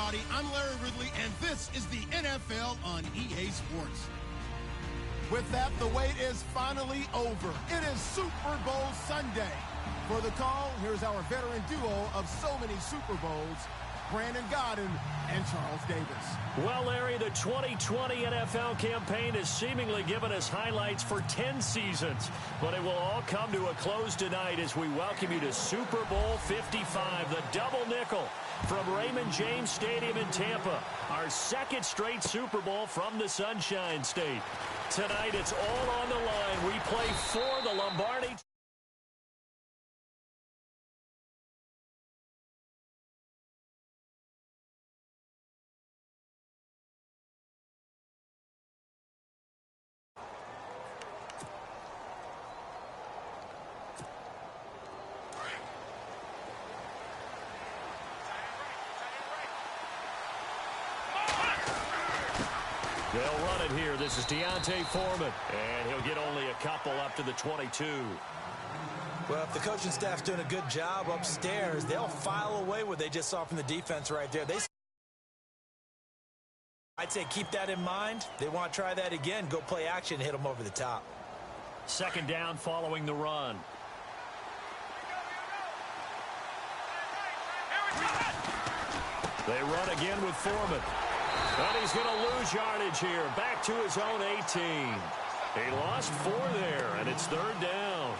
everybody. I'm Larry Ridley, and this is the NFL on EA Sports. With that, the wait is finally over. It is Super Bowl Sunday. For the call, here's our veteran duo of so many Super Bowls, Brandon Godden and Charles Davis. Well, Larry, the 2020 NFL campaign has seemingly given us highlights for 10 seasons, but it will all come to a close tonight as we welcome you to Super Bowl 55, the double nickel from Raymond James Stadium in Tampa, our second straight Super Bowl from the Sunshine State. Tonight, it's all on the line. We play for the Lombardi. They'll run it here. This is Deontay Foreman, and he'll get only a couple up to the 22. Well, if the coaching staff's doing a good job upstairs, they'll file away what they just saw from the defense right there. I'd say keep that in mind. They want to try that again. Go play action, hit them over the top. Second down following the run. They run again with Foreman. But he's going to lose yardage here. Back to his own 18. He lost 4 there, and it's third down.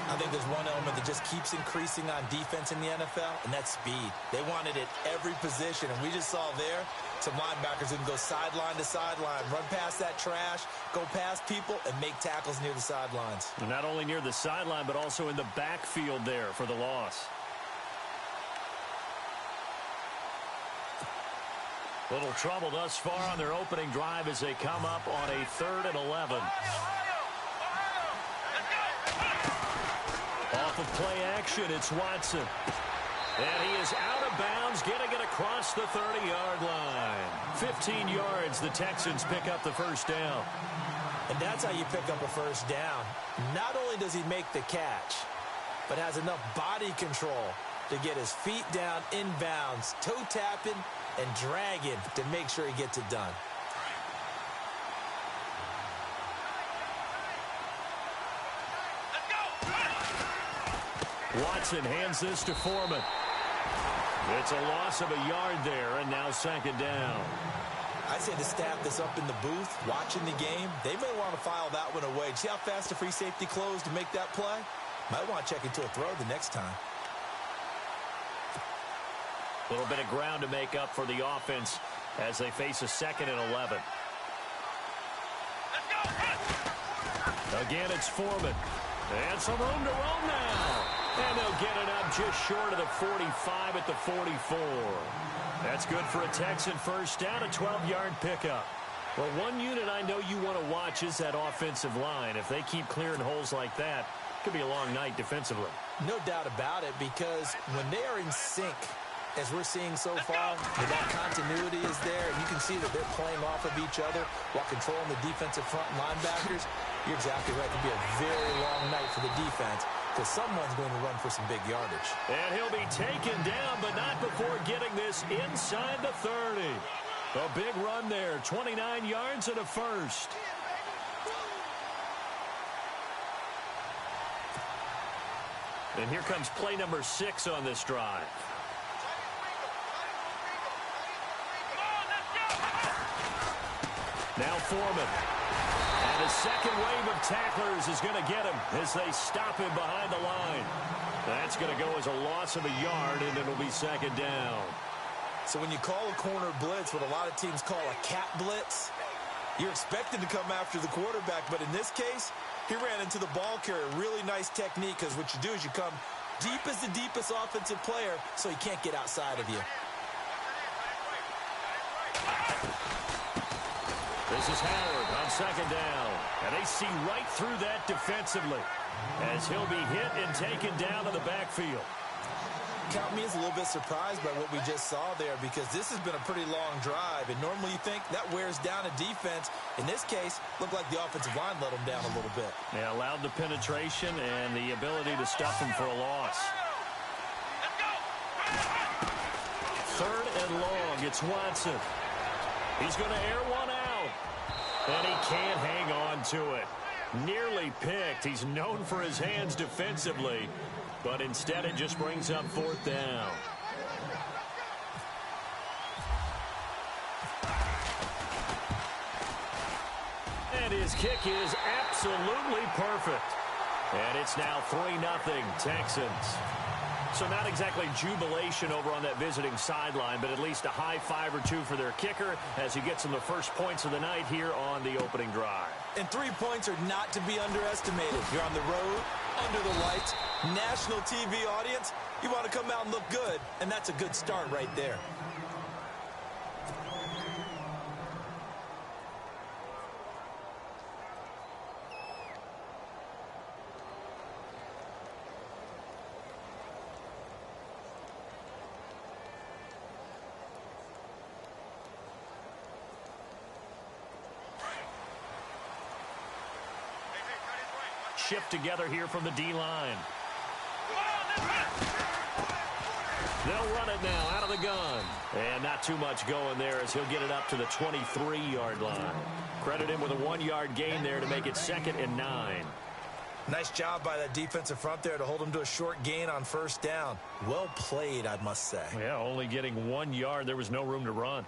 I think there's one element that just keeps increasing on defense in the NFL, and that's speed. They want it at every position, and we just saw there some linebackers who can go sideline to sideline, run past that trash, go past people, and make tackles near the sidelines. And not only near the sideline, but also in the backfield there for the loss. Little trouble thus far on their opening drive as they come up on a 3rd and 11. Off of play action, it's Watson. And he is out of bounds, getting it across the 30-yard line. 15 yards, the Texans pick up the first down. And that's how you pick up a first down. Not only does he make the catch, but has enough body control to get his feet down inbounds, toe tapping, and dragging to make sure he gets it done. Watson hands this to Foreman. It's a loss of a yard there, and now second down. I'd say the staff that's up in the booth watching the game, they may want to file that one away. See how fast the free safety closed to make that play? Might want to check into a throw the next time. A little bit of ground to make up for the offense as they face a 2nd and 11. Again, it's Foreman. And some room to roam now. And they'll get it up just short of the 45 at the 44. That's good for a Texan first down, a 12-yard pickup. Well, one unit I know you want to watch is that offensive line. If they keep clearing holes like that, it could be a long night defensively. No doubt about it, because when they are in sync, as we're seeing so far, that continuity is there, and you can see that they're playing off of each other while controlling the defensive front linebackers. You're exactly right. It could be a very long night for the defense because someone's going to run for some big yardage. And he'll be taken down, but not before getting this inside the 30. A big run there, 29 yards and a first. And here comes play number 6 on this drive. Now Foreman. And a second wave of tacklers is going to get him as they stop him behind the line. That's going to go as a loss of a yard, and it'll be second down. So when you call a corner blitz, what a lot of teams call a cat blitz, you're expected to come after the quarterback. But in this case, he ran into the ball carrier. Really nice technique, because what you do is you come deep as the deepest offensive player so he can't get outside of you. This is Howard on second down. And they see right through that defensively as he'll be hit and taken down to the backfield. Count me as a little bit surprised by what we just saw there, because this has been a pretty long drive, and normally you think that wears down a defense. In this case, looked like the offensive line let them down a little bit. Yeah, allowed the penetration and the ability to stuff him for a loss. Third and long It's Watson. He's going to air one out. And he can't hang on to it. Nearly picked. He's known for his hands defensively. But instead it just brings up 4th down. And his kick is absolutely perfect. And it's now 3-0 Texans. So not exactly jubilation over on that visiting sideline, but at least a high 5 or 2 for their kicker as he gets them the first points of the night here on the opening drive. And 3 points are not to be underestimated. You're on the road, under the lights, national TV audience. You want to come out and look good, and that's a good start right there. Shift together here from the D-line. They'll run it now out of the gun. And not too much going there as he'll get it up to the 23-yard line. Credit him with a 1-yard gain there to make it 2nd and 9. Nice job by that defensive front there to hold him to a short gain on 1st down. Well played, I must say. Yeah, only getting 1 yard. There was no room to run.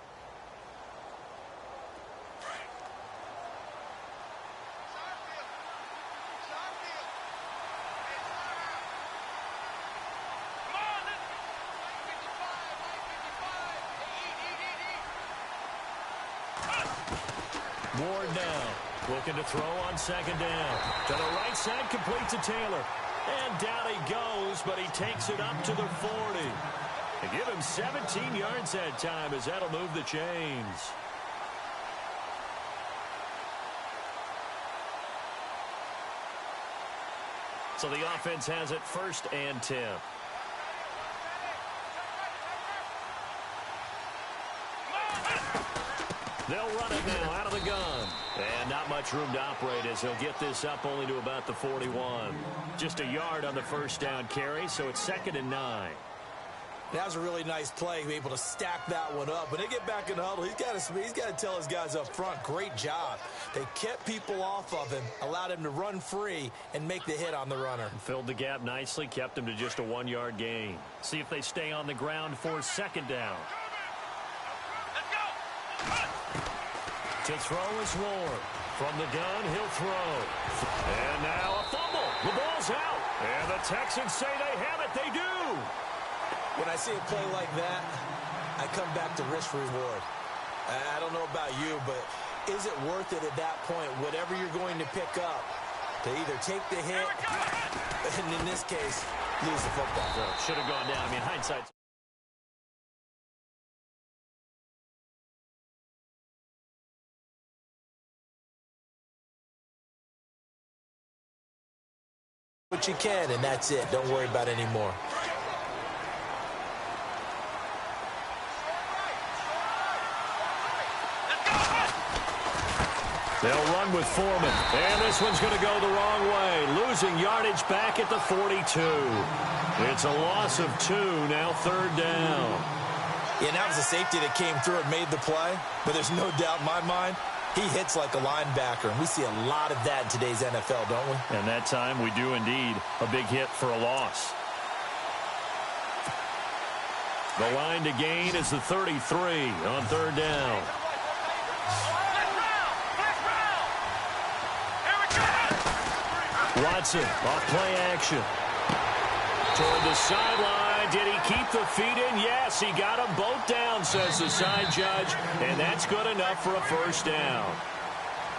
Ward now, looking to throw on 2nd down. To the right side, complete to Taylor. And down he goes, but he takes it up to the 40. They give him 17 yards that time as that'll move the chains. So the offense has it 1st and 10. They'll run it now out of the gun. And not much room to operate as he'll get this up only to about the 41. Just a yard on the 1st down carry, so it's 2nd and 9. That was a really nice play, able to stack that one up. When they get back in the huddle, he's got to tell his guys up front, great job. They kept people off of him, allowed him to run free and make the hit on the runner. Filled the gap nicely, kept him to just a 1-yard gain. See if they stay on the ground for 2nd down. To throw is Ward. From the gun, he'll throw. And now a fumble. The ball's out. And the Texans say they have it. They do. When I see a play like that, I come back to risk reward. I don't know about you, but is it worth it at that point, whatever you're going to pick up, to either take the hit, and in this case, lose the football? So should have gone down. I mean, hindsight. What you can, and that's it. Don't worry about it anymore. They'll run with Foreman. And this one's going to go the wrong way. Losing yardage back at the 42. It's a loss of 2, now 3rd down. Yeah, that was a safety that came through and made the play. But there's no doubt in my mind, he hits like a linebacker, and we see a lot of that in today's NFL, don't we? And that time we do indeed. A big hit for a loss. The line to gain is the 33 on 3rd down. Watson off play action. Toward the sideline. Did he keep the feet in? Yes, he got them both down, says the side judge. And that's good enough for a 1st down.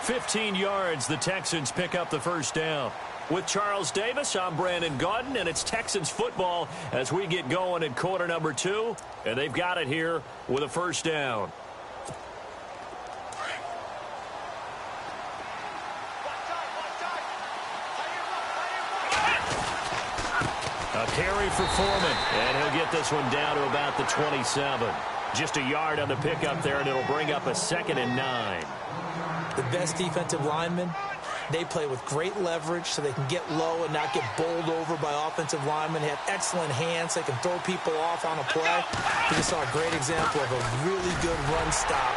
15 yards, the Texans pick up the 1st down. With Charles Davis, I'm Brandon Gaudin, and it's Texans football as we get going in quarter number 2. And they've got it here with a 1st down. A carry for Foreman, and he'll get this one down to about the 27. Just a yard on the pickup there, and it'll bring up a 2nd and 9. The best defensive lineman They play with great leverage so they can get low and not get bowled over by offensive linemen. They have excellent hands. They can throw people off on a play. We just saw a great example of a really good run stop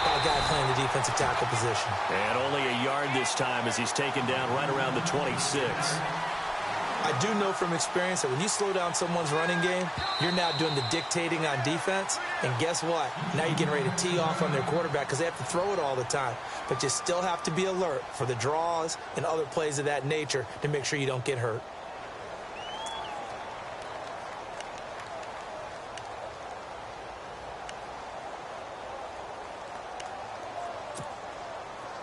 by a guy playing the defensive tackle position. And only a yard this time as he's taken down right around the 26. I do know from experience that when you slow down someone's running game, you're now doing the dictating on defense. And guess what? Now you're getting ready to tee off on their quarterback because they have to throw it all the time. But you still have to be alert for the draws and other plays of that nature to make sure you don't get hurt.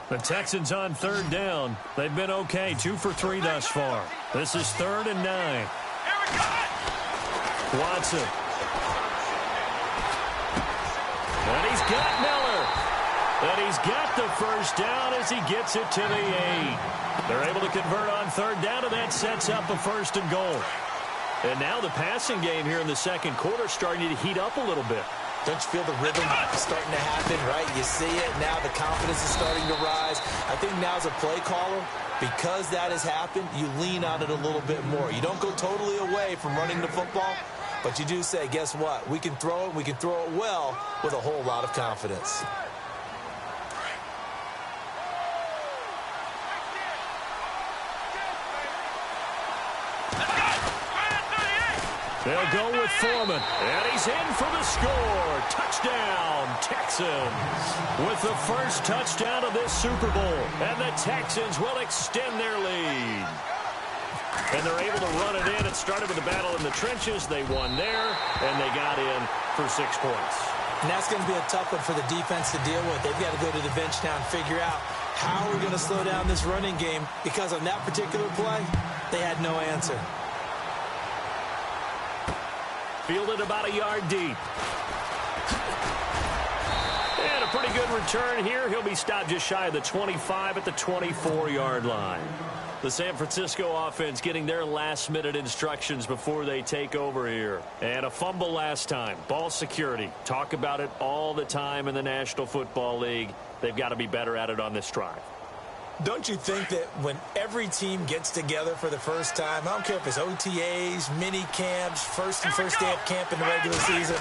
The Texans on third down. They've been okay, 2 for 3 thus far. This is 3rd and 9. Watson. And he's got Miller. And he's got the first down as he gets it to the 8. They're able to convert on third down, and that sets up a 1st and goal. And now the passing game here in the second quarter starting to heat up a little bit. Don't you feel the rhythm starting to happen, right? You see it now. The confidence is starting to rise. I think now as a play caller, because that has happened, you lean on it a little bit more. You don't go totally away from running the football, but you do say, guess what? We can throw it. We can throw it well with a whole lot of confidence. They'll go with Foreman, and he's in for the score. Touchdown, Texans. With the first touchdown of this Super Bowl, and the Texans will extend their lead. And they're able to run it in. It started with a battle in the trenches. They won there, and they got in for 6 points. And that's going to be a tough one for the defense to deal with. They've got to go to the bench now and figure out how we're going to slow down this running game, because on that particular play, they had no answer. Fielded about a yard deep. And a pretty good return here. He'll be stopped just shy of the 25 at the 24-yard line. The San Francisco offense getting their last-minute instructions before they take over here. And a fumble last time. Ball security. Talk about it all the time in the National Football League. They've got to be better at it on this drive. Don't you think that when every team gets together for the first time, I don't care if it's OTAs, mini camps, first day of camp in the regular season,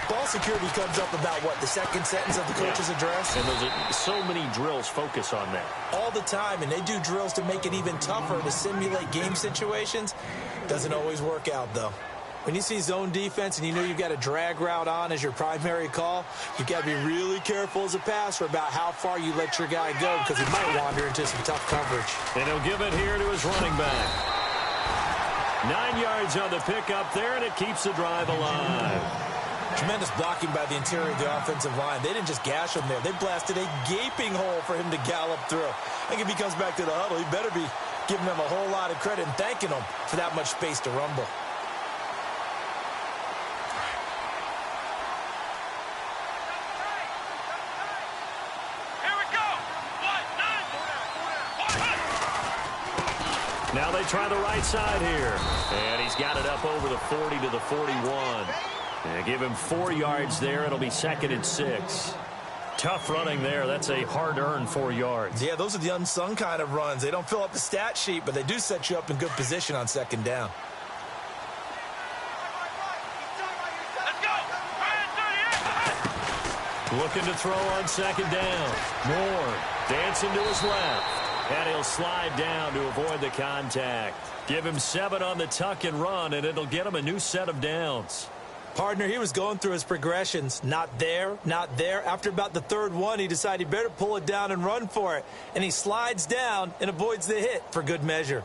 ball security comes up about, what, the second sentence of the coach's address? And there's so many drills focus on that. All the time, and they do drills to make it even tougher to simulate game situations. Doesn't always work out, though. When you see zone defense and you know you've got a drag route on as your primary call, you've got to be really careful as a passer about how far you let your guy go, because he might wander into some tough coverage. And he'll give it here to his running back. 9 yards on the pickup there, and it keeps the drive alive. Tremendous blocking by the interior of the offensive line. They didn't just gash him there. They blasted a gaping hole for him to gallop through. I think if he comes back to the huddle, he better be giving them a whole lot of credit and thanking them for that much space to rumble. Now they try the right side here. And he's got it up over the 40 to the 41. And give him 4 yards there. It'll be 2nd and 6. Tough running there. That's a hard-earned 4 yards. Yeah, those are the unsung kind of runs. They don't fill up the stat sheet, but they do set you up in good position on 2nd down. Looking to throw on 2nd down. Moore dancing to his left. And he'll slide down to avoid the contact. Give him 7 on the tuck and run, and it'll get him a new set of downs. Partner, he was going through his progressions. Not there, not there. After about the 3rd one, he decided he better pull it down and run for it. And he slides down and avoids the hit for good measure.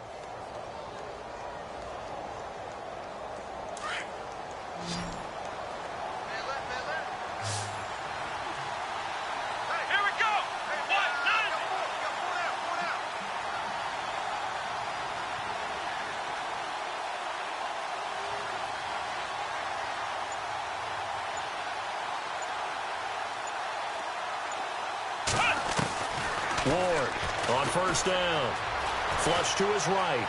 Ward on 1st down. Flush to his right.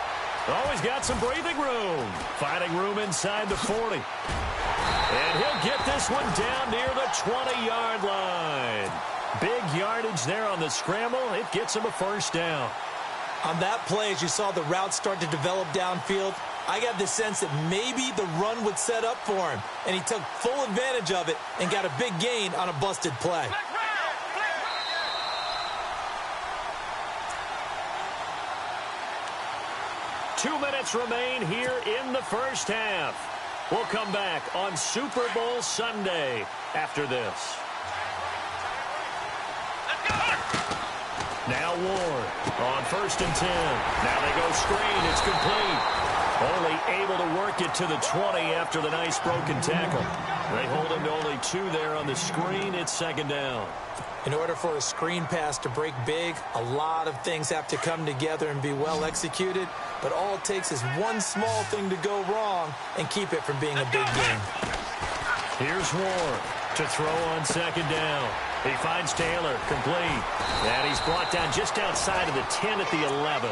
Always got some breathing room. Finding room inside the 40. And he'll get this one down near the 20-yard line. Big yardage there on the scramble. It gets him a 1st down. On that play, as you saw the route start to develop downfield, I got the sense that maybe the run would set up for him, and he took full advantage of it and got a big gain on a busted play. Two minutes remain here in the first half. We'll come back on Super Bowl Sunday after this. Now Ward on 1st and 10. Now they go screen. It's complete. Only able to work it to the 20 after the nice broken tackle. They hold him to only 2 there on the screen. It's 2nd down. In order for a screen pass to break big, a lot of things have to come together and be well executed. But all it takes is one small thing to go wrong and keep it from being a big game. Here's Ward to throw on 2nd down. He finds Taylor, complete. And he's brought down just outside of the 10 at the 11.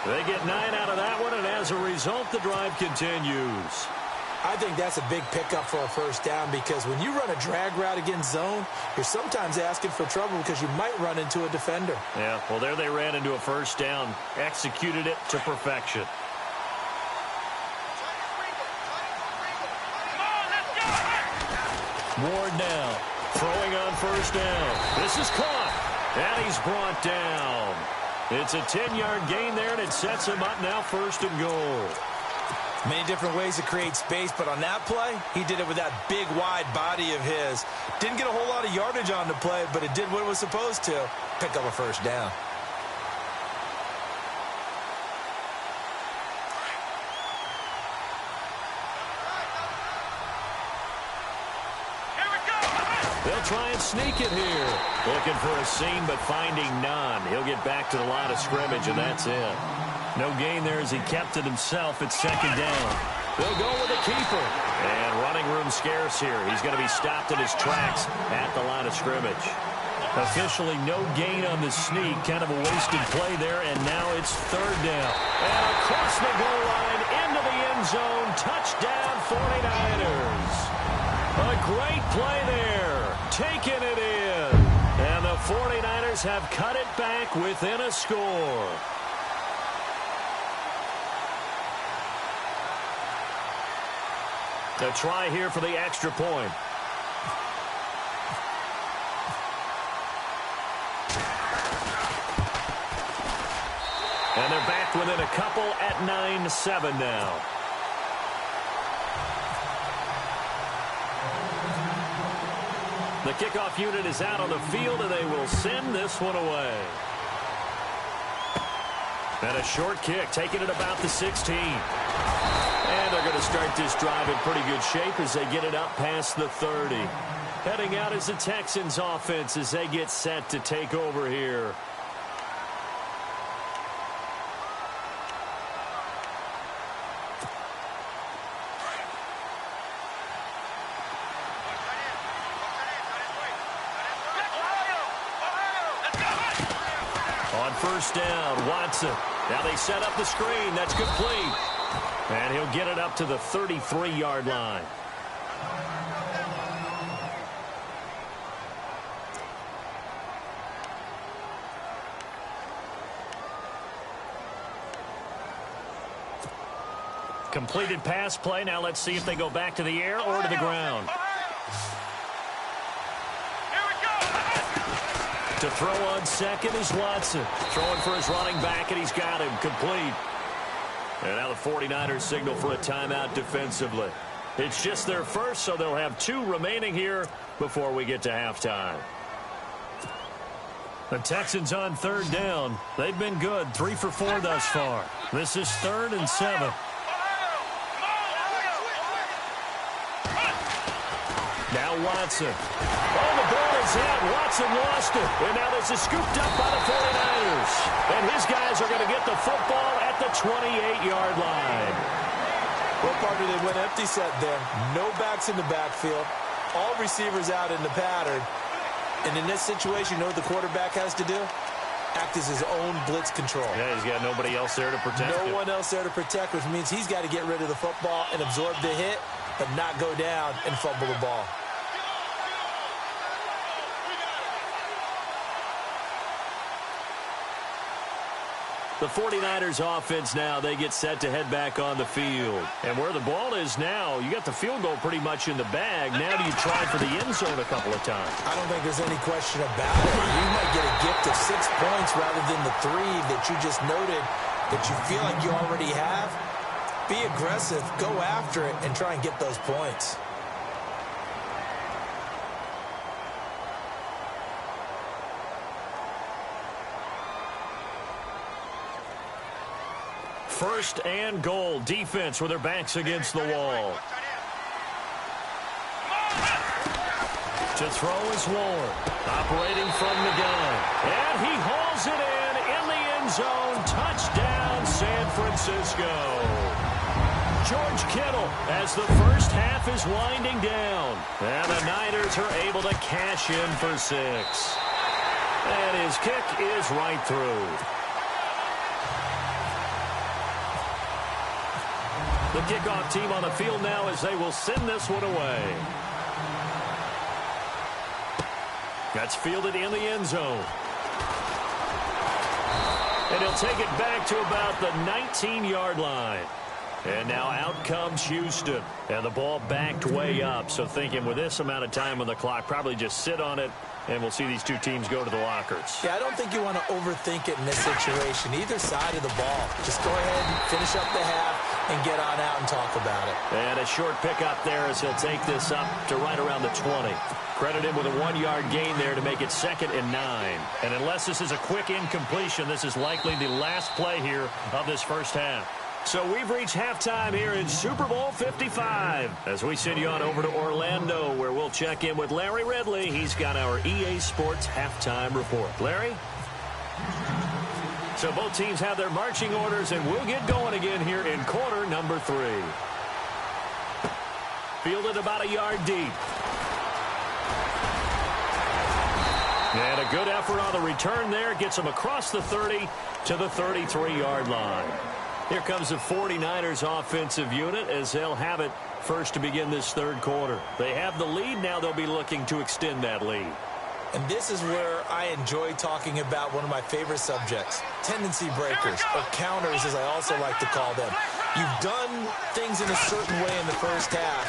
They get 9 out of that one, and as a result, the drive continues. I think that's a big pickup for a first down because when you run a drag route against zone, you're sometimes asking for trouble because you might run into a defender. Yeah, well, there they ran into a first down, executed it to perfection. Ward now, throwing on 1st down. This is caught, and he's brought down. It's a 10-yard gain there, and it sets him up now 1st and goal. Many different ways to create space, but on that play, he did it with that big, wide body of his. Didn't get a whole lot of yardage on the play, but it did what it was supposed to. Pick up a first down. They'll try and sneak it here. Looking for a seam, but finding none. He'll get back to the line of scrimmage, and that's it. No gain there as he kept it himself at 2nd down. They'll go with a keeper. And running room scarce here. He's going to be stopped in his tracks at the line of scrimmage. Officially no gain on the sneak. Kind of a wasted play there, and now it's 3rd down. And across the goal line into the end zone. Touchdown 49ers. A great play there. Taking it in. And the 49ers have cut it back within a score. A try here for the extra point. And they're back within a couple at 9-7 now. The kickoff unit is out on the field, and they will send this one away. And a short kick, taking it about the 16. And they're going to start this drive in pretty good shape as they get it up past the 30. Heading out is the Texans offense as they get set to take over here. On 1st down, Watson. Now they set up the screen. That's complete. And he'll get it up to the 33-yard line. Completed pass play. Now let's see if they go back to the air or to the ground. To throw on 2nd is Watson. Throwing for his running back, and he's got him complete. And now the 49ers signal for a timeout defensively. It's just their first, so they'll have 2 remaining here before we get to halftime. The Texans on 3rd down. They've been good, 3 for 4 thus far. This is 3rd and 7. Now Watson. Oh, the ball is out. Watson lost it. And now this is scooped up by the 49ers. And his guys are going to get the football at the 28-yard line. Well, partner, they went empty set there. No backs in the backfield. All receivers out in the pattern. And in this situation, you know what the quarterback has to do? Act as his own blitz control. Yeah, he's got nobody else there to protect him. No one else there to protect, which means he's got to get rid of the football and absorb the hit, but not go down and fumble the ball. The 49ers offense now, they get set to head back on the field. And where the ball is now, you got the field goal pretty much in the bag. Now do you try for the end zone a couple of times? I don't think there's any question about it. You might get a gift of 6 points rather than the 3 that you just noted that you feel like you already have. Be aggressive, go after it, and try and get those points. First and goal. Defense with their backs against the wall. To throw is Ward. Operating from the gun. And he hauls it in the end zone. Touchdown, San Francisco. George Kittle as the first half is winding down. And the Niners are able to cash in for 6. And his kick is right through. The kickoff team on the field now as they will send this one away. That's fielded in the end zone. And he'll take it back to about the 19-yard line. And now out comes Houston. And the ball backed way up. So thinking with this amount of time on the clock, probably just sit on it, and we'll see these two teams go to the lockers. Yeah, I don't think you want to overthink it in this situation. Either side of the ball. Just go ahead and finish up the half and get on out and talk about it. And a short pickup there as he'll take this up to right around the 20. Credit him with a 1-yard gain there to make it 2nd and 9. And unless this is a quick incompletion, this is likely the last play here of this first half. So we've reached halftime here in Super Bowl 55 as we send you on over to Orlando, where we'll check in with Larry Ridley. He's got our EA Sports halftime report. Larry? So both teams have their marching orders, and we'll get going again here in quarter number 3. Fielded about a yard deep. And a good effort on the return there. Gets him across the 30 to the 33-yard line. Here comes the 49ers offensive unit as they'll have it first to begin this third quarter. They have the lead. Now they'll be looking to extend that lead. And this is where I enjoy talking about one of my favorite subjects, tendency breakers, or counters as I also like to call them. You've done things in a certain way in the first half,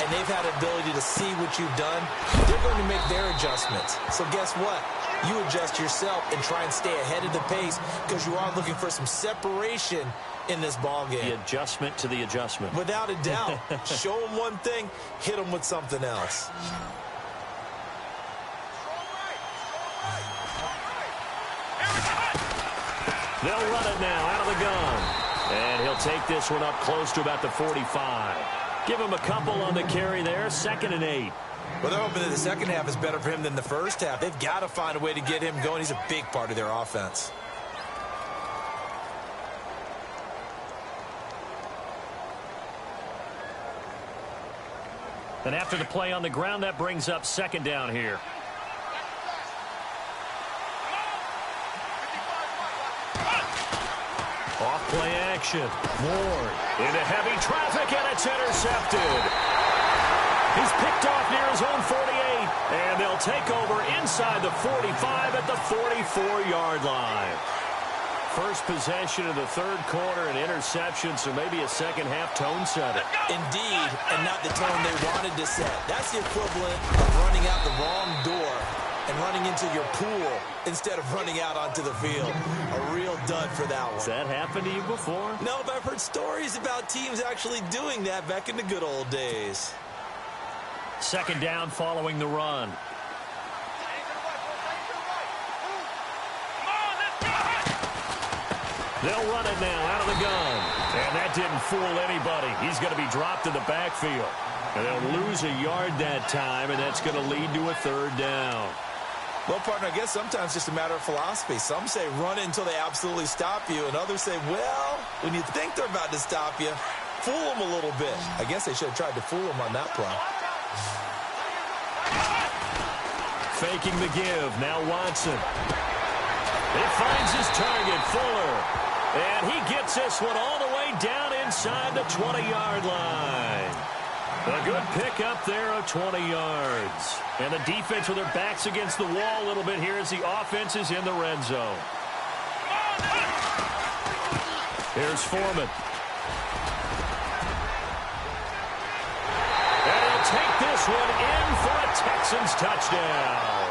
and they've had the ability to see what you've done. They're going to make their adjustments. So guess what? You adjust yourself and try and stay ahead of the pace because you are looking for some separation in this ball game. The adjustment to the adjustment. Without a doubt. Show them one thing, hit them with something else. They'll run it now out of the gun. And he'll take this one up close to about the 45. Give him a couple on the carry there. 2nd and 8. Well, they're hoping that the second half is better for him than the first half. They've got to find a way to get him going. He's a big part of their offense. And after the play on the ground, that brings up 2nd down here. Off play action. Ward into heavy traffic, and it's intercepted. He's picked off near his own 48, and they'll take over inside the 45 at the 44-yard line. First possession of the third quarter, an interception, so maybe a second-half tone setter. Indeed, and not the tone they wanted to set. That's the equivalent of running out the wrong door and running into your pool instead of running out onto the field. A real dud for that one. Has that happened to you before? No, but I've heard stories about teams actually doing that back in the good old days. 2nd down following the run. They'll run it now out of the gun. And that didn't fool anybody. He's going to be dropped in the backfield. And they'll lose a yard that time, and that's going to lead to a 3rd down. Well, partner, I guess sometimes it's just a matter of philosophy. Some say run it until they absolutely stop you, and others say, well, when you think they're about to stop you, fool them a little bit. I guess they should have tried to fool them on that play. Faking the give. Now Watson. It finds his target, Fuller. And he gets this one all the way down inside the 20-yard line. A good pickup there of 20 yards. And the defense with their backs against the wall a little bit here as the offense is in the red zone. Here's Foreman. And he'll take this one in for a Texans touchdown.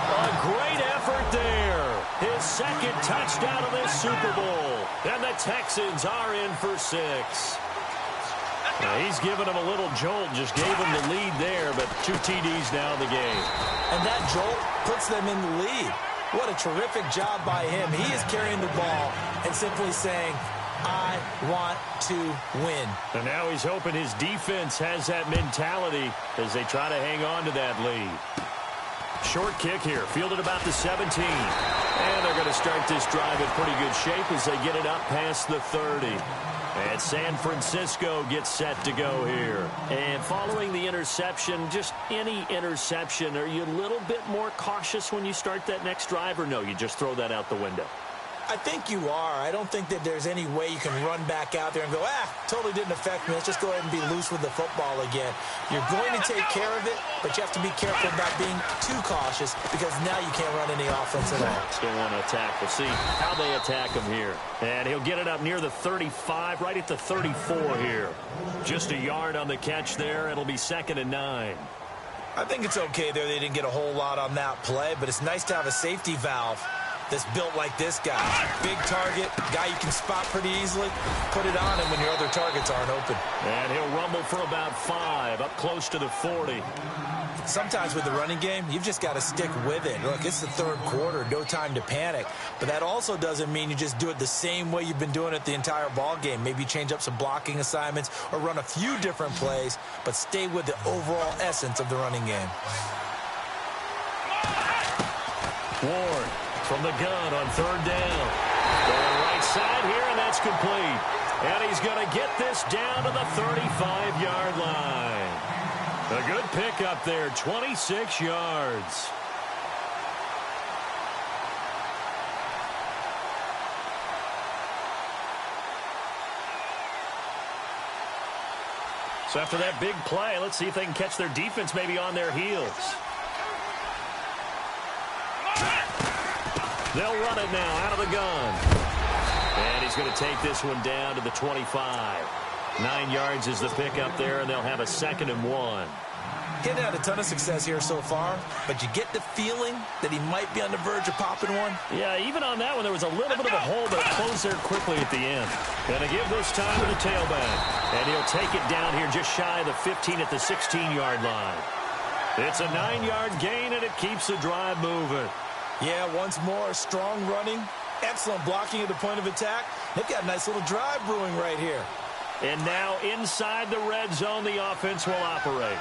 A great effort there. His second touchdown of this Super Bowl. And the Texans are in for 6. Now, he's given him a little jolt, just gave him the lead there, but 2 TDs now in the game. And that jolt puts them in the lead. What a terrific job by him. He is carrying the ball and simply saying, I want to win. And now he's hoping his defense has that mentality as they try to hang on to that lead. Short kick here, fielded about the 17. And they're going to start this drive in pretty good shape as they get it up past the 30. And San Francisco gets set to go here. And following the interception, just any interception, are you a little bit more cautious when you start that next drive, or no, you just throw that out the window? I think you are. I don't think that there's any way you can run back out there and go, totally didn't affect me. Let's just go ahead and be loose with the football again. You're going to take care of it, but you have to be careful about being too cautious because now you can't run any offense at all. Still want to attack. We'll see how they attack him here. And he'll get it up near the 35, right at the 34 here. Just a yard on the catch there. It'll be 2nd and 9. I think it's okay there. They didn't get a whole lot on that play, but it's nice to have a safety valve that's built like this guy. Big target, guy you can spot pretty easily. Put it on him when your other targets aren't open. And he'll rumble for about 5, up close to the 40. Sometimes with the running game, you've just got to stick with it. Look, it's the 3rd quarter, no time to panic. But that also doesn't mean you just do it the same way you've been doing it the entire ball game. Maybe change up some blocking assignments or run a few different plays, but stay with the overall essence of the running game. Ward from the gun on 3rd down. Going right side here, and that's complete. And he's going to get this down to the 35-yard line. A good pickup there, 26 yards. So after that big play, let's see if they can catch their defense maybe on their heels. They'll run it now out of the gun. And he's going to take this one down to the 25. 9 yards is the pickup there, and they'll have a 2nd and 1. He hasn't had a ton of success here so far, but you get the feeling that he might be on the verge of popping one. Yeah, even on that one, there was a little bit of a hole, but it closed there quickly at the end. Going to give this time to the tailback. And he'll take it down here just shy of the 15 at the 16-yard line. It's a 9-yard gain, and it keeps the drive moving. Yeah, once more, strong running, excellent blocking at the point of attack. They've got a nice little drive brewing right here. And now inside the red zone, the offense will operate.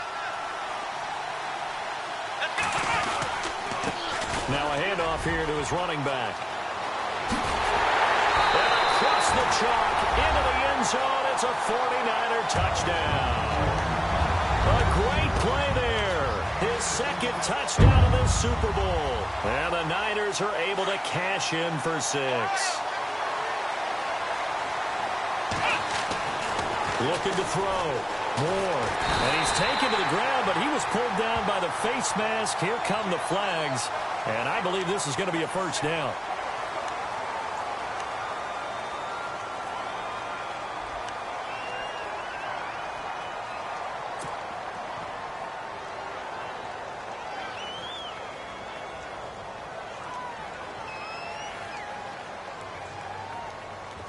Now a handoff here to his running back. And across the chalk, into the end zone, it's a 49er touchdown. A great play there. His 2nd touchdown of this Super Bowl. And the Niners are able to cash in for 6. Looking to throw. Moore. And he's taken to the ground, but he was pulled down by the face mask. Here come the flags. And I believe this is going to be a 1st down.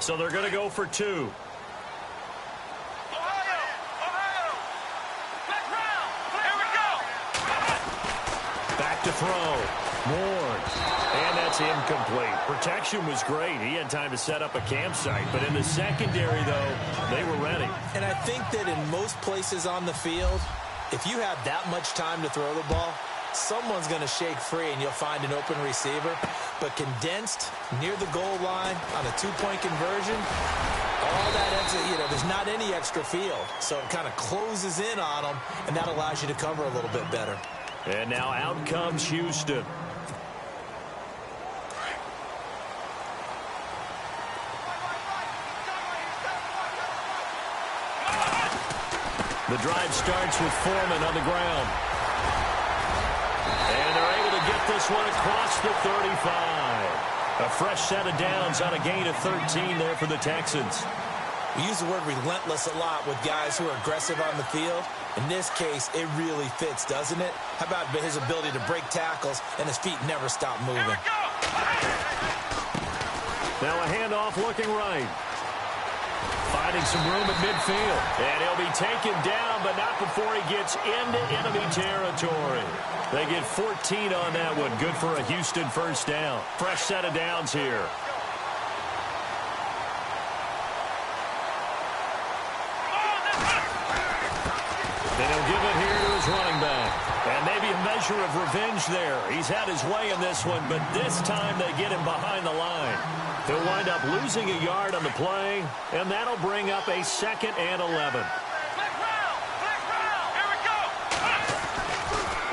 So they're going to go for 2. Back to throw. Moore. And that's incomplete. Protection was great. He had time to set up a campsite. But in the secondary, though, they were ready. And I think that in most places on the field, if you have that much time to throw the ball, someone's going to shake free and you'll find an open receiver. But condensed near the goal line on a 2-point conversion, all that extra, there's not any extra field. So it kind of closes in on them, and that allows you to cover a little bit better. And now out comes Houston. The drive starts with Foreman on the ground. And they're able to get this one across the 35. A fresh set of downs on a gain of 13 there for the Texans. We use the word relentless a lot with guys who are aggressive on the field. In this case, it really fits, doesn't it? How about his ability to break tackles and his feet never stop moving? Now a handoff looking right. Finding some room at midfield. And he'll be taken down, but not before he gets into enemy territory. They get 14 on that one. Good for a Houston first down. Fresh set of downs here. And he'll give it here to his running back. And maybe a measure of revenge there. He's had his way in this one, but this time they get him behind the line. He'll wind up losing a yard on the play, and that'll bring up a 2nd and 11.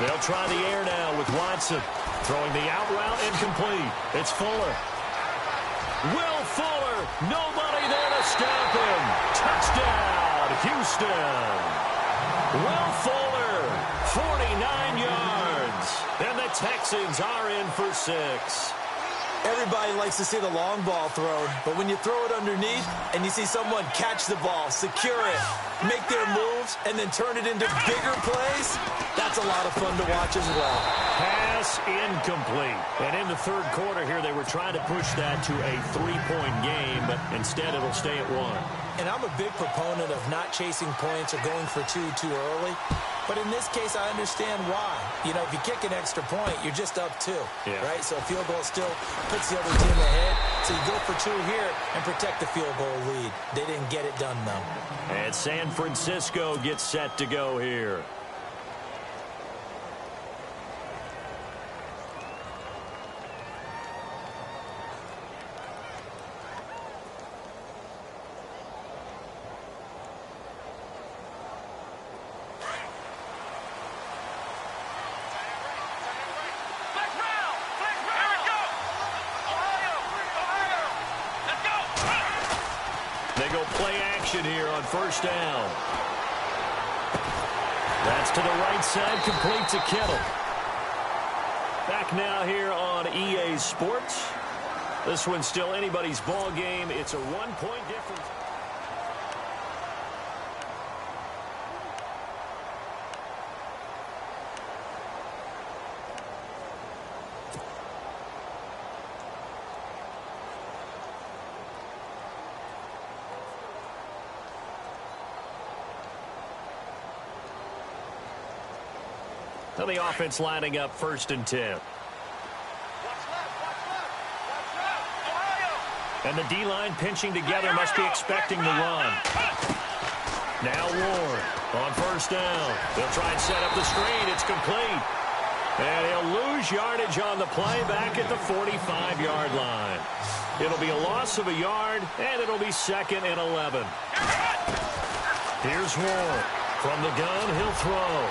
They'll try the air now with Watson. Throwing the out route incomplete. It's Fuller. Will Fuller. Nobody there to stop him. Touchdown, Houston. Will Fuller, 49 yards. And the Texans are in for 6. Everybody likes to see the long ball thrown, but when you throw it underneath and you see someone catch the ball, secure it, make their moves, and then turn it into bigger plays, that's a lot of fun to watch as well. Pass incomplete. And in the third quarter here, they were trying to push that to a 3-point game, but instead it'll stay at 1. And I'm a big proponent of not chasing points or going for two too early. But in this case, I understand why. You know, if you kick an extra point, you're just up 2, right? So a field goal still puts the other team ahead. So you go for 2 here and protect the field goal lead. They didn't get it done, though. And San Francisco gets set to go here. They go play action here on first down. That's to the right side, complete to Kittle. Back now here on EA Sports. This one's still anybody's ball game. It's a 1-point difference. So the offense lining up 1st and 10. And the D-line pinching together, must be expecting the run. Now Ward on first down. They'll try and set up the screen. It's complete. And he'll lose yardage on the play back at the 45-yard line. It'll be a loss of a yard, and it'll be 2nd and 11. Here's Ward. From the gun, he'll throw.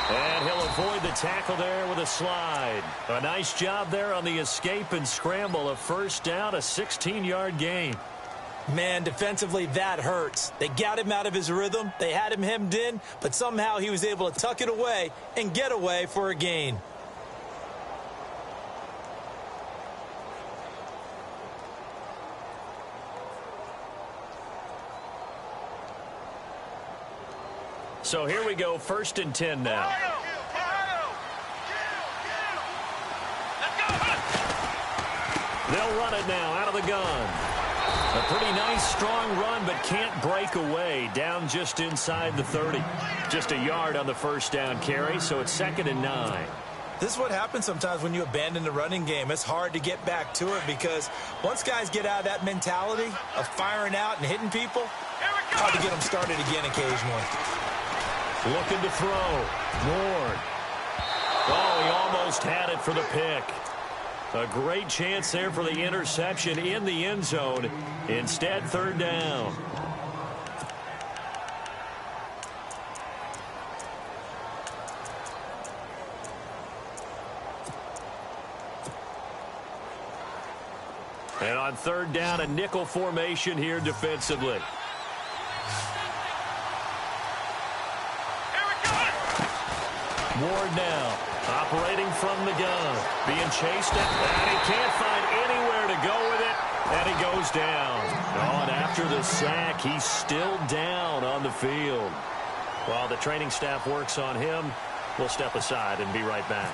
And he'll avoid the tackle there with a slide. A nice job there on the escape and scramble. A first down, a 16-yard gain. Man, defensively, that hurts. They got him out of his rhythm. They had him hemmed in, but somehow he was able to tuck it away and get away for a gain. So here we go, 1st and 10 now. They'll run it now out of the gun. A pretty nice, strong run, but can't break away. Down just inside the 30. Just a yard on the first down carry, so it's 2nd and 9. This is what happens sometimes when you abandon the running game. It's hard to get back to it because once guys get out of that mentality of firing out and hitting people, hard to get them started again occasionally. Looking to throw. Ward. Oh, he almost had it for the pick. A great chance there for the interception in the end zone. Instead, 3rd down. And on 3rd down, a nickel formation here defensively. Ward now. Operating from the gun. Being chased at, and he can't find anywhere to go with it. And he goes down. Oh, and after the sack, he's still down on the field. While the training staff works on him, we'll step aside and be right back.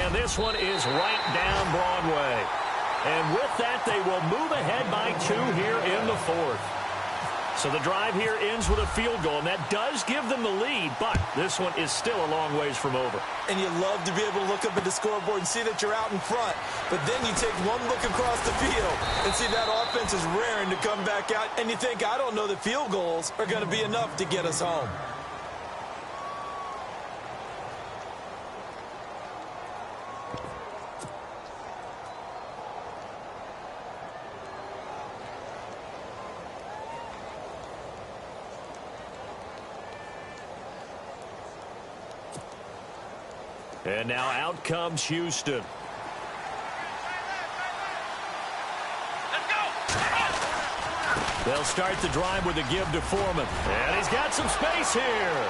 And this one is right down Broadway. And with that, they will move ahead by 2 here in the 4th. So the drive here ends with a field goal, and that does give them the lead, but this one is still a long ways from over. And you love to be able to look up at the scoreboard and see that you're out in front, but then you take one look across the field and see that offense is raring to come back out, and you think, I don't know that field goals are going to be enough to get us home. And now out comes Houston. They'll start the drive with a give to Foreman. And he's got some space here.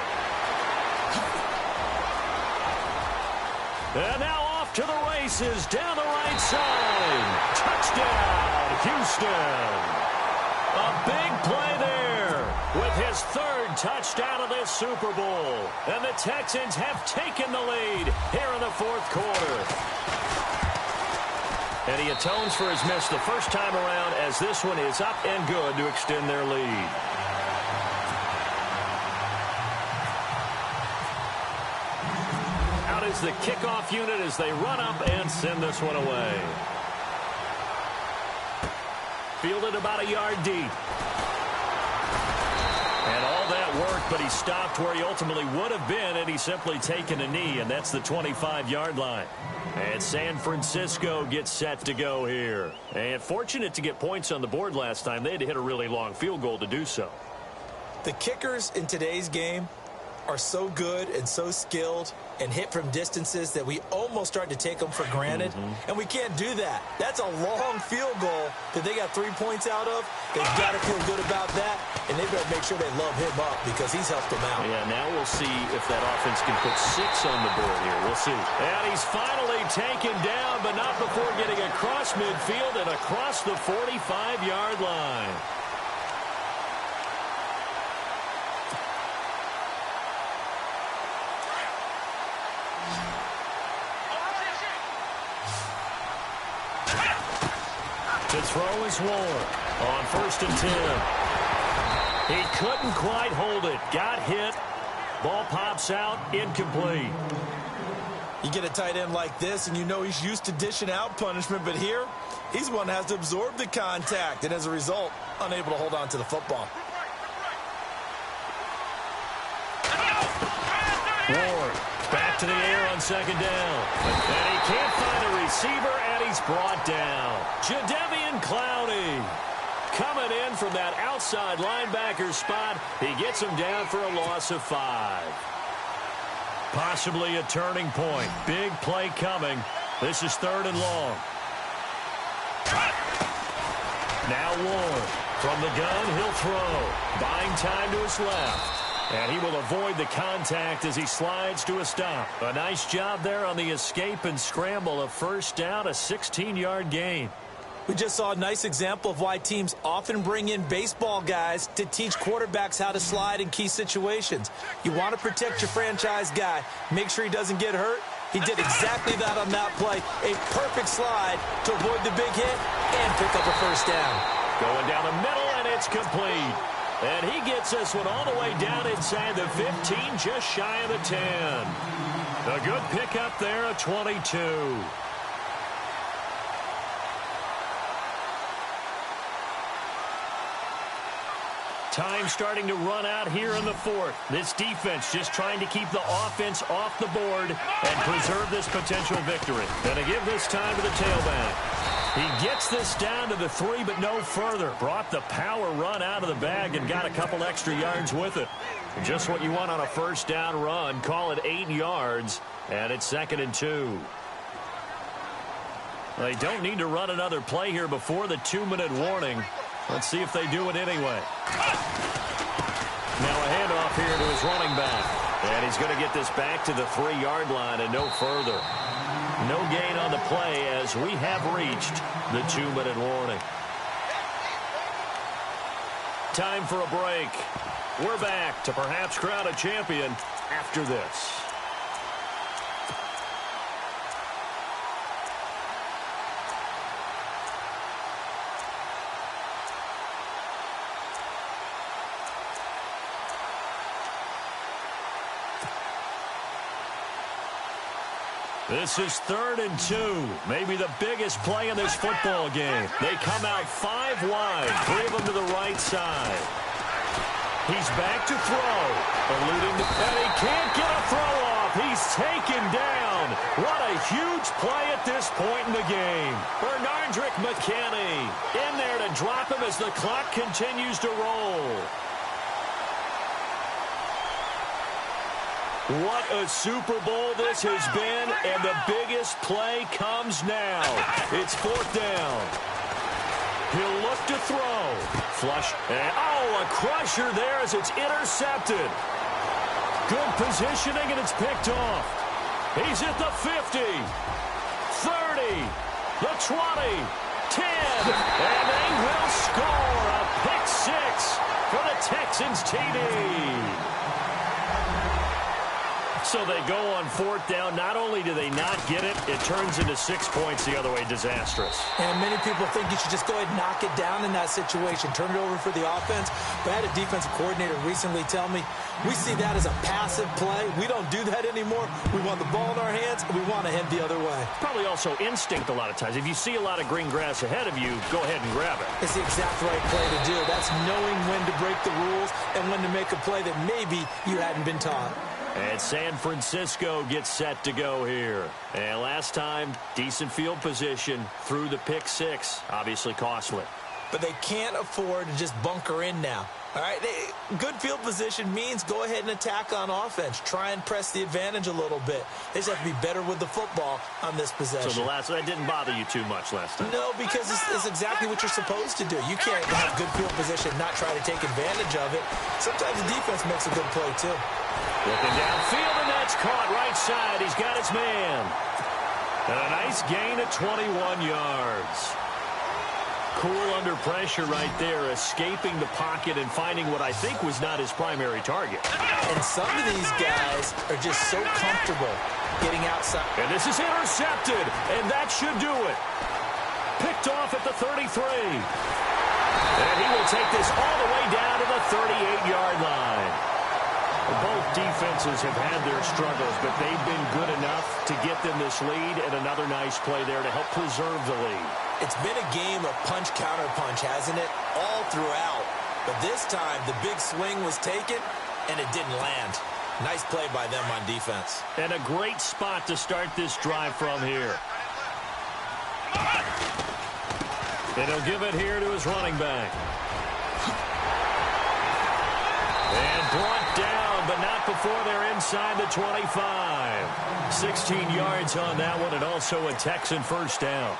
And now off to the races down the right side. Touchdown, Houston. A big play there with his 3rd touchdown of this Super Bowl. And the Texans have taken the lead here in the 4th quarter. And he atones for his miss the first time around as this one is up and good to extend their lead. Out is the kickoff unit as they run up and send this one away. Fielded about a yard deep. And all that work, but he stopped where he ultimately would have been had he simply taken a knee, and that's the 25-yard line. And San Francisco gets set to go here. And fortunate to get points on the board last time. They had to hit a really long field goal to do so. The kickers in today's game are so good and so skilled and hit from distances that we almost start to take them for granted. And we can't do that. That's a long field goal that they got 3 points out of. They've got to feel good about that, and they've got to make sure they love him up because he's helped them out. Yeah, now we'll see if that offense can put 6 on the board here. We'll see. And he's finally taken down, but not before getting across midfield and across the 45-yard line. To throw is Ward on 1st and 10. He couldn't quite hold it. Got hit. Ball pops out. Incomplete. You get a tight end like this, and you know he's used to dishing out punishment, but here, he's one that has to absorb the contact, and as a result, unable to hold on to the football. Ward back to the air on 2nd down. And he can't find a receiver, and he's brought down. Jadeveon Clowney coming in from that outside linebacker spot. He gets him down for a loss of 5. Possibly a turning point. Big play coming. This is 3rd and long. Now Ward from the gun. He'll throw. Buying time to his left. And he will avoid the contact as he slides to a stop. A nice job there on the escape and scramble. A 1st down, a 16-yard gain. We just saw a nice example of why teams often bring in baseball guys to teach quarterbacks how to slide in key situations. You want to protect your franchise guy. Make sure he doesn't get hurt. He did exactly that on that play. A perfect slide to avoid the big hit and pick up a 1st down. Going down the middle, and it's complete. And he gets this one all the way down inside the 15, just shy of the 10. A good pickup there, a 22. Time starting to run out here in the 4th. This defense just trying to keep the offense off the board and preserve this potential victory. Going to give this time to the tailback. He gets this down to the 3, but no further. Brought the power run out of the bag and got a couple extra yards with it. Just what you want on a 1st down run. Call it 8 yards, and it's 2nd and 2. They don't need to run another play here before the 2-minute warning. Let's see if they do it anyway. Now a handoff here to his running back. And he's going to get this back to the 3-yard line and no further. No gain on the play as we have reached the 2-minute warning. Time for a break. We're back to perhaps crown a champion after this. This is 3rd and 2. Maybe the biggest play in this football game. They come out 5 wide, 3 of them to the right side. He's back to throw. Eluding the and he can't get a throw off. He's taken down. What a huge play at this point in the game. Bernardrick McKinney in there to drop him as the clock continues to roll. What a Super Bowl this has been, and the biggest play comes now. It's 4th down. He'll look to throw. Flush. And, a crusher there as it's intercepted. Good positioning, and it's picked off. He's at the 50, 30, the 20, 10, and they will score a pick 6 for the Texans TD. So they go on 4th down. Not only do they not get it, it turns into 6 points the other way. Disastrous. And many people think you should just go ahead and knock it down in that situation. Turn it over for the offense. But I had a defensive coordinator recently tell me, we see that as a passive play. We don't do that anymore. We want the ball in our hands, and we want to head the other way. Probably also instinct a lot of times. If you see a lot of green grass ahead of you, go ahead and grab it. It's the exact right play to do. That's knowing when to break the rules and when to make a play that maybe you hadn't been taught. And San Francisco gets set to go here. And last time, decent field position through the pick 6. Obviously costly. But they can't afford to just bunker in now. All right, good field position means go ahead and attack on offense. Try and press the advantage a little bit. They just have to be better with the football on this possession. So that didn't bother you too much last time? No, because it's exactly what you're supposed to do. You can't have good field position and not try to take advantage of it. Sometimes the defense makes a good play, too. Looking downfield, and that's caught right side. He's got his man. And a nice gain of 21 yards. Cool under pressure right there, escaping the pocket and finding what I think was not his primary target. And some of these guys are just so comfortable getting outside. And this is intercepted, and that should do it. Picked off at the 33. And he will take this all the way down to the 38-yard line. Both defenses have had their struggles, but they've been good enough to get them this lead, and another nice play there to help preserve the lead. It's been a game of punch-counter-punch, hasn't it? All throughout. But this time, the big swing was taken, and it didn't land. Nice play by them on defense. And a great spot to start this drive from here. And he'll give it here to his running back. And brought down, but not before they're inside the 25. 16 yards on that one, and also a Texan first down.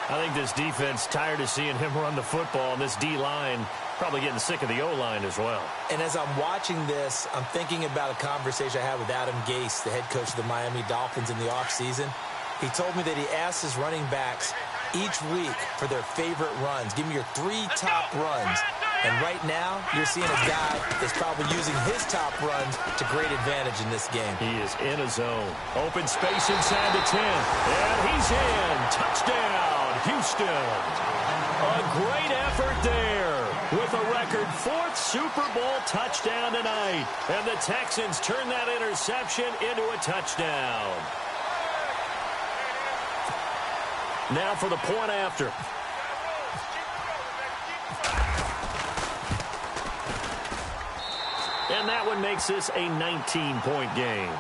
I think this defense tired of seeing him run the football, and this D-line probably getting sick of the O-line as well. And as I'm watching this, I'm thinking about a conversation I had with Adam Gase, the head coach of the Miami Dolphins in the offseason. He told me that he asked his running backs each week for their favorite runs. Give me your 3 top runs. And right now, you're seeing a guy that's probably using his top runs to great advantage in this game. He is in a zone. Open space inside the 10. And he's in. Touchdown, Houston. A great effort there with a record 4th Super Bowl touchdown tonight. And the Texans turn that interception into a touchdown. Now for the point after. And that one makes this a 19-point game.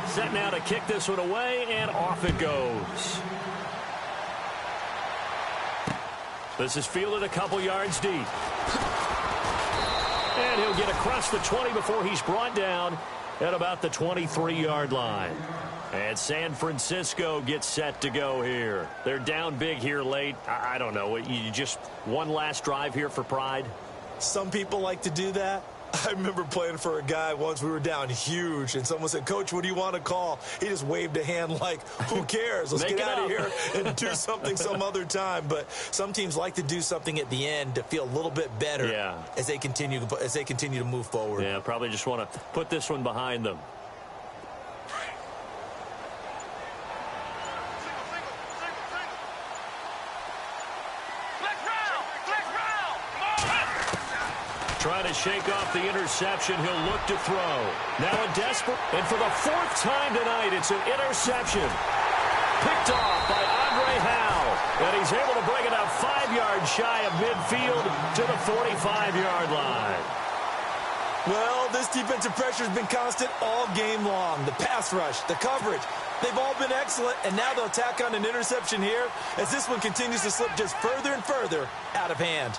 Set now to kick this one away, and off it goes. This is fielded a couple yards deep. And he'll get across the 20 before he's brought down at about the 23-yard line. And San Francisco gets set to go here. They're down big here late. I don't know. You just one last drive here for pride? Some people like to do that. I remember playing for a guy once. We were down huge, and someone said, "Coach, what do you want to call?" He just waved a hand like, who cares? Let's get out of here and do something some other time. But some teams like to do something at the end to feel a little bit better as they continue to move forward. Yeah, probably just want to put this one behind them. Trying to shake off the interception. He'll look to throw. Now a desperate. And for the fourth time tonight, it's an interception. Picked off by Andre Howe. And he's able to bring it out 5 yards shy of midfield to the 45-yard line. Well, this defensive pressure has been constant all game long. The pass rush, the coverage, they've all been excellent. And now they'll tack on an interception here as this one continues to slip just further and further out of hand.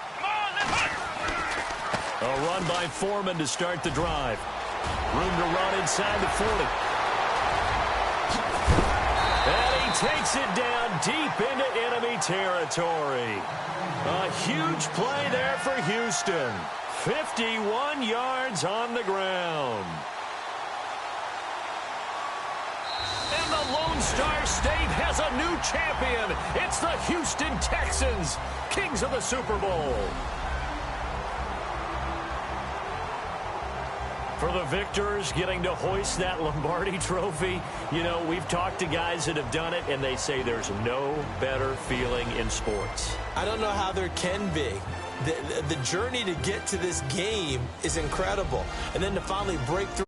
A run by Foreman to start the drive. Room to run inside the 40. And he takes it down deep into enemy territory. A huge play there for Houston. 51 yards on the ground. And the Lone Star State has a new champion. It's the Houston Texans, kings of the Super Bowl. For the victors, getting to hoist that Lombardi trophy, you know, we've talked to guys that have done it, and they say there's no better feeling in sports. I don't know how there can be. The journey to get to this game is incredible. And then to finally break through